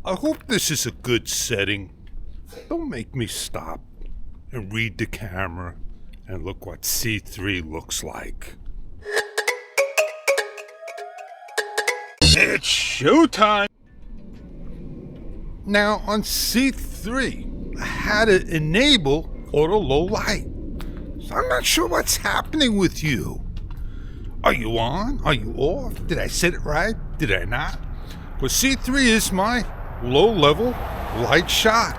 I hope this is a good setting. Don't make me stop and read the camera and look what C3 looks like. It's showtime! Now on C3, I had to enable auto low light. So I'm not sure what's happening with you. Are you on? Are you off? Did I set it right? Did I not? Well, C3 is my low level light shot.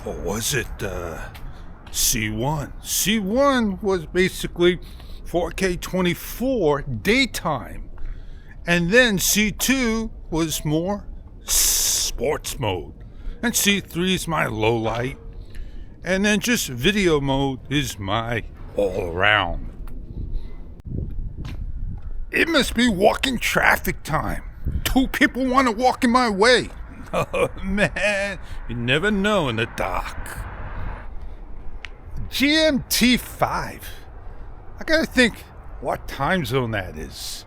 Or was it C1? C1 was basically 4K 24 daytime. And then C2 was more sports mode. And C3 is my low light. And then just video mode is my all around. It must be walking traffic time. 2 people want to walk in my way. Oh man, you never know in the dark. GMT 5. I gotta think what time zone that is.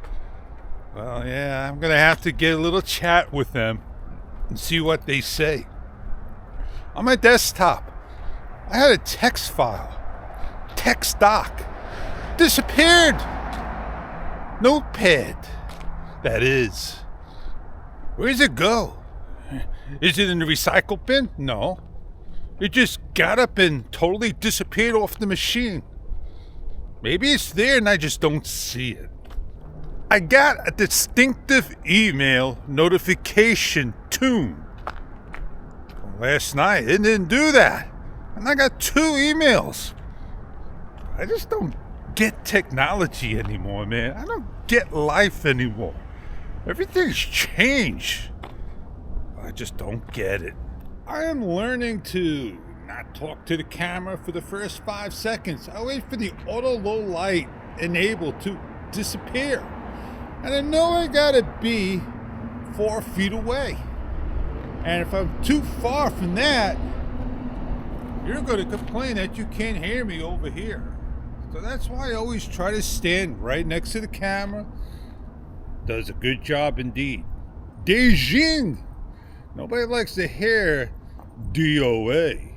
Well, yeah, I'm gonna have to get a little chat with them and see what they say. On my desktop, I had a text file. Text doc. Disappeared. Notepad. That is. Where does it go? Is it in the recycle bin? No. It just got up and totally disappeared off the machine. Maybe it's there and I just don't see it. I got a distinctive email notification tune. Last night it didn't do that. And I got 2 emails. I just don't get technology anymore, man. I don't get life anymore. Everything's changed. I just don't get it. I am learning to not talk to the camera for the first 5 seconds. I wait for the auto low light enabled to disappear. And I know I gotta be 4 feet away. And if I'm too far from that, you're gonna complain that you can't hear me over here. So that's why I always try to stand right next to the camera. Does a good job indeed. Beijing! Nobody likes to hear DOA,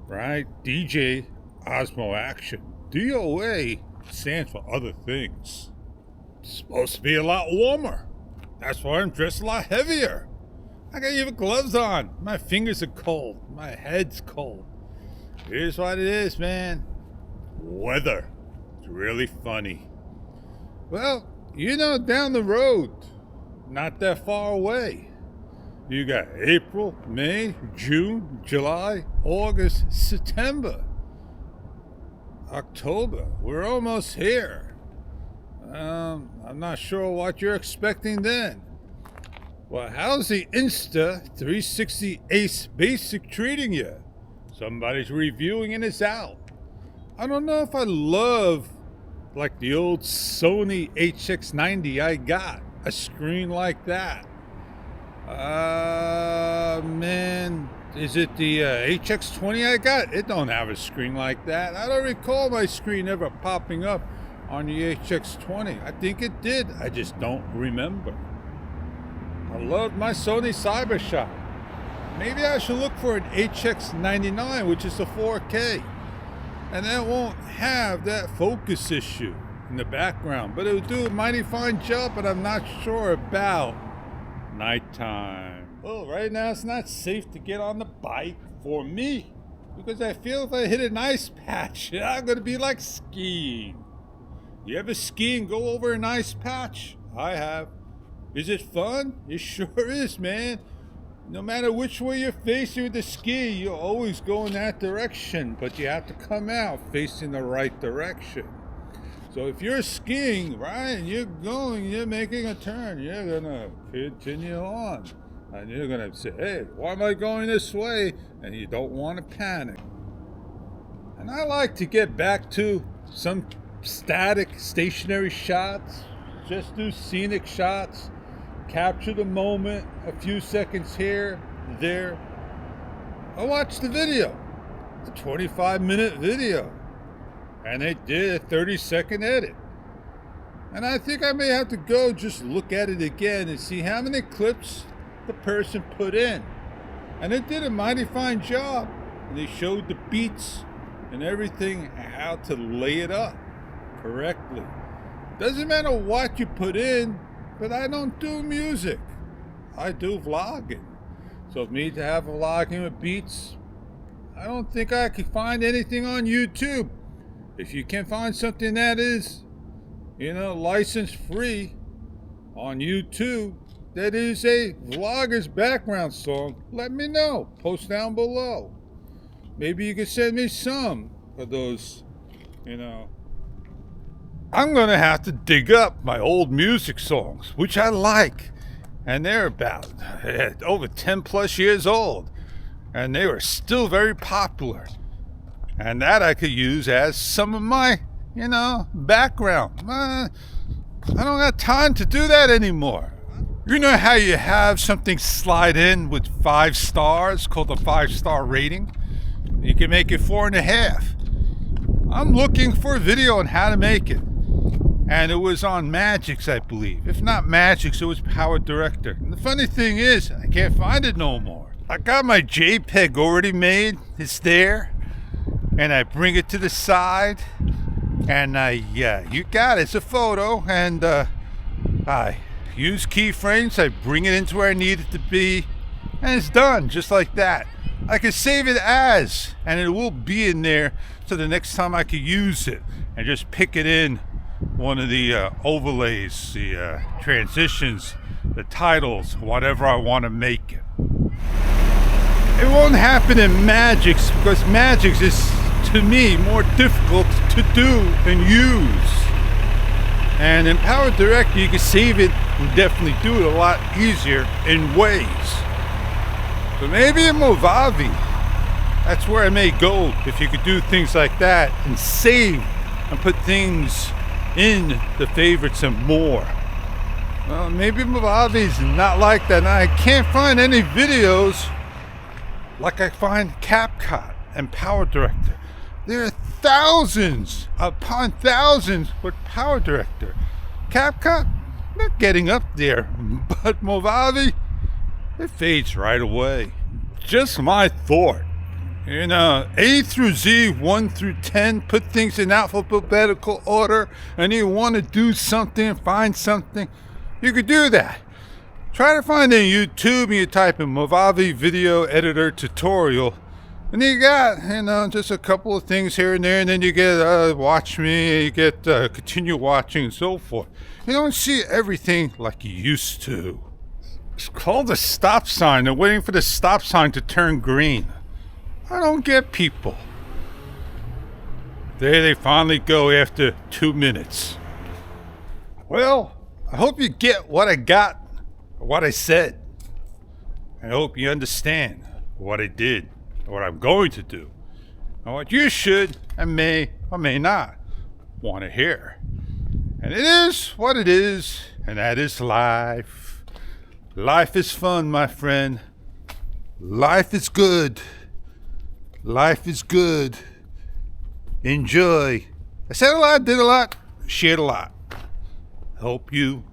right? DJ Osmo Action. DOA stands for other things. It's supposed to be a lot warmer. That's why I'm dressed a lot heavier. I got even gloves on. My fingers are cold. My head's cold. Here's what it is, man. Weather. It's really funny. Well, you know, down the road, not that far away, you got April, May, June, July, August, September, October. We're almost here. I'm not sure what you're expecting then. Well, how's the Insta 360 Ace Basic treating you? Somebody's reviewing and it's out. I don't know if I love like the old Sony HX90 I got. A screen like that. Man, is it the HX20 I got? It don't have a screen like that. I don't recall my screen ever popping up on the HX20. I think it did. I just don't remember. I love my Sony CyberShot. Maybe I should look for an HX99, which is a 4K. And that won't have that focus issue in the background. But it'll do a mighty fine job, but I'm not sure about nighttime. Well, right now it's not safe to get on the bike for me. Because I feel if I hit an ice patch, I'm going to be like skiing. You ever ski and go over an ice patch? I have. Is it fun? It sure is, man. No matter which way you're facing with the ski, you always go in that direction, but you have to come out facing the right direction. So if you're skiing, right, and you're making a turn, you're gonna continue on. And you're gonna say, hey, why am I going this way? And you don't want to panic. And I like to get back to some static, stationary shots, just do scenic shots. Capture the moment, a few seconds here, there. I watched the video, the 25-minute video, and they did a 30-second edit. And I think I may have to go just look at it again and see how many clips the person put in. And it did a mighty fine job. And they showed the beats and everything, how to lay it up correctly. Doesn't matter what you put in, but I don't do music. I do vlogging. So for me to have vlogging with beats, I don't think I could find anything on YouTube. If you can find something that is, license free on YouTube, that is a vlogger's background song, let me know. Post down below. Maybe you can send me some of those, I'm gonna have to dig up my old music songs, which I like. And they're about over 10 plus years old. And they were still very popular. And that I could use as some of my, background. I don't have time to do that anymore. You know how you have something slide in with 5 stars called a 5-star rating? You can make it 4.5. I'm looking for a video on how to make it. And it was on Magix, I believe. If not Magix, it was Power Director. And the funny thing is, I can't find it no more. I got my JPEG already made. It's there. And I bring it to the side. And you got it. It's a photo. And I use keyframes. I bring it into where I need it to be. And it's done, just like that. I can save it as, and it will be in there so the next time I can use it. And just pick it in one of the overlays, the transitions, the titles, whatever I want to make it. It won't happen in Magix because Magix is, to me, more difficult to do and use. And in Power Director, you can save it and definitely do it a lot easier in ways. But maybe in Movavi, that's where I may go if you could do things like that and save and put things in the favorites and more. Well, maybe Movavi's not like that. And I can't find any videos like I find CapCut and Power Director. There are thousands upon thousands with Power Director. CapCut, not getting up there, but Movavi, it fades right away. Just my thought. A through Z, 1 through 10, put things in alphabetical order, and you want to do something, find something, you could do that. Try to find it on YouTube and you type in Movavi Video Editor Tutorial, and you got, just a couple of things here and there, and then you get watch me, you get continue watching and so forth. You don't see everything like you used to. It's called a stop sign. They're waiting for the stop sign to turn green. I don't get people. There they finally go after 2 minutes. Well, I hope you get what I got, what I said. I hope you understand what I did, what I'm going to do, and what you should and may or may not want to hear. And it is what it is, and that is life. Life is fun, my friend. Life is good. Life is good. Enjoy. I said a lot, did a lot, shared a lot. Hope you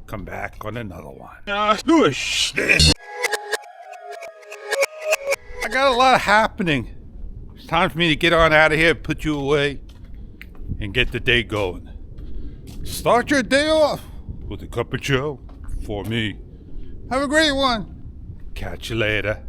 come back on another one. I got a lot happening. It's time for me to get on out of here, put you away, and get the day going. Start your day off with a cup of joe for me. Have a great one. Catch you later.